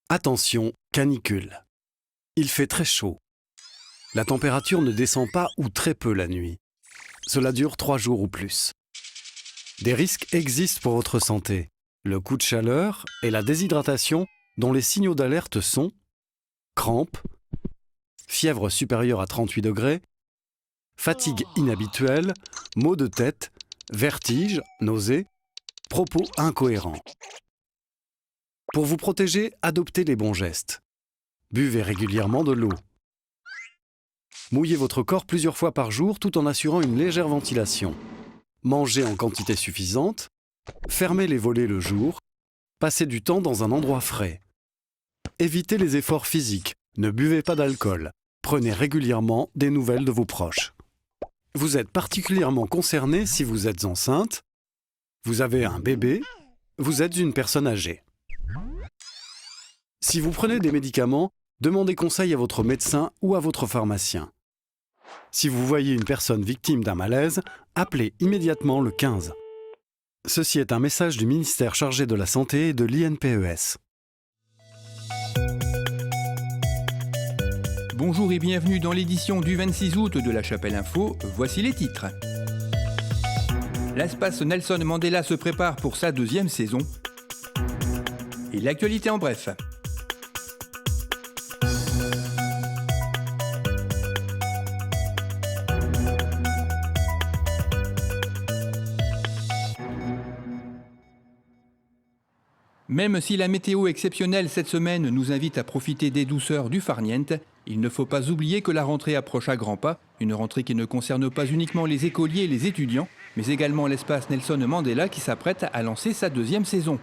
Attention, canicule. Il fait très chaud. La température ne descend pas ou très peu la nuit. Cela dure 3 jours ou plus. Des risques existent pour votre santé. Le coup de chaleur et la déshydratation dont les signaux d'alerte sont crampes, fièvre supérieure à 38 degrés, fatigue inhabituelle, maux de tête, vertiges, nausées, propos incohérents. Pour vous protéger, adoptez les bons gestes. Buvez régulièrement de l'eau. Mouillez votre corps plusieurs fois par jour tout en assurant une légère ventilation. Mangez en quantité suffisante. Fermez les volets le jour. Passez du temps dans un endroit frais. Évitez les efforts physiques. Ne buvez pas d'alcool. Prenez régulièrement des nouvelles de vos proches. Vous êtes particulièrement concerné si vous êtes enceinte, vous avez un bébé, vous êtes une personne âgée. Si vous prenez des médicaments, demandez conseil à votre médecin ou à votre pharmacien. Si vous voyez une personne victime d'un malaise, appelez immédiatement le 15. Ceci est un message du ministère chargé de la Santé et de l'INPES. Bonjour et bienvenue dans l'édition du 26 août de La Chapelle Info. Voici les titres. L'espace Nelson Mandela se prépare pour sa 2e saison. Et l'actualité en bref. Même si la météo exceptionnelle cette semaine nous invite à profiter des douceurs du farniente, il ne faut pas oublier que la rentrée approche à grands pas, une rentrée qui ne concerne pas uniquement les écoliers et les étudiants, mais également l'espace Nelson Mandela qui s'apprête à lancer sa 2e saison.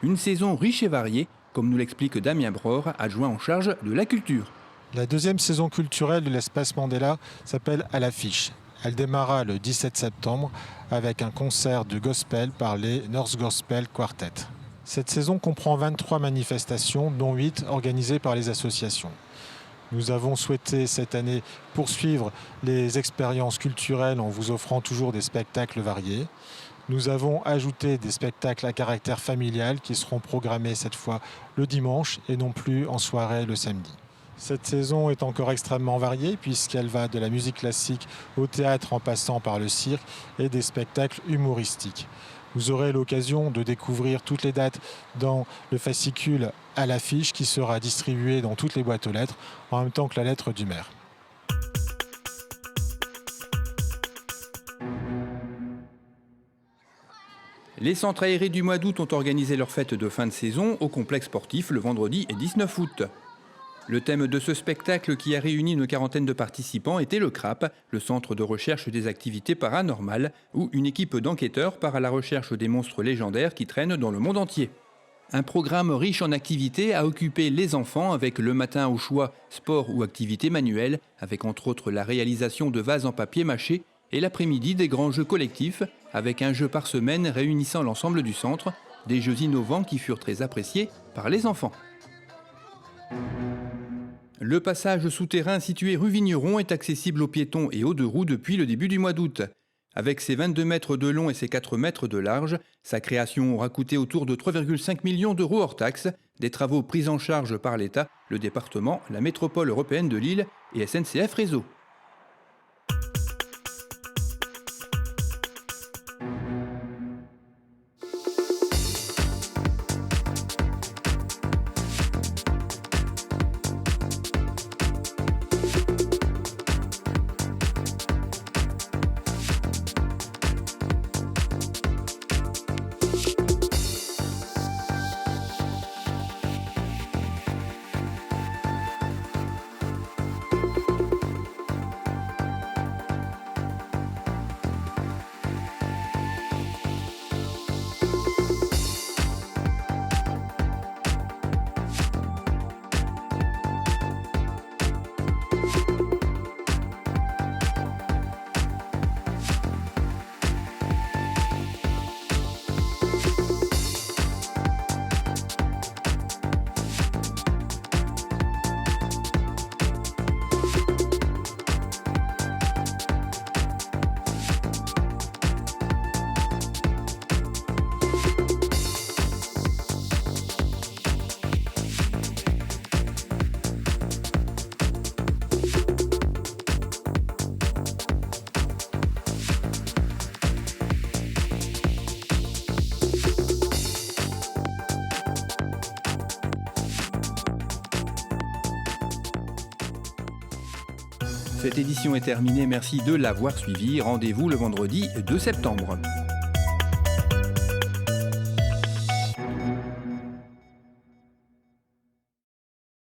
Une saison riche et variée, comme nous l'explique Damien Bror, adjoint en charge de la culture. La 2e saison culturelle de l'espace Mandela s'appelle À l'affiche. Elle démarra le 17 septembre avec un concert de gospel par les North Gospel Quartet. Cette saison comprend 23 manifestations, dont 8 organisées par les associations. Nous avons souhaité cette année poursuivre les expériences culturelles en vous offrant toujours des spectacles variés. Nous avons ajouté des spectacles à caractère familial qui seront programmés cette fois le dimanche et non plus en soirée le samedi. Cette saison est encore extrêmement variée puisqu'elle va de la musique classique au théâtre en passant par le cirque et des spectacles humoristiques. Vous aurez l'occasion de découvrir toutes les dates dans le fascicule À l'affiche qui sera distribué dans toutes les boîtes aux lettres en même temps que la lettre du maire. Les centres aérés du mois d'août ont organisé leur fête de fin de saison au complexe sportif le vendredi 19 août. Le thème de ce spectacle qui a réuni une quarantaine de participants était le CRAP, le Centre de recherche des activités paranormales, où une équipe d'enquêteurs part à la recherche des monstres légendaires qui traînent dans le monde entier. Un programme riche en activités a occupé les enfants avec le matin au choix sport ou activités manuelles, avec entre autres la réalisation de vases en papier mâché, et l'après-midi des grands jeux collectifs, avec un jeu par semaine réunissant l'ensemble du centre, des jeux innovants qui furent très appréciés par les enfants. Le passage souterrain situé rue Vigneron est accessible aux piétons et aux 2 roues depuis le début du mois d'août. Avec ses 22 mètres de long et ses 4 mètres de large, sa création aura coûté autour de 3,5 millions d'euros hors taxes, des travaux pris en charge par l'État, le département, la métropole européenne de Lille et SNCF Réseau. Cette édition est terminée, merci de l'avoir suivi. Rendez-vous le vendredi 2 septembre.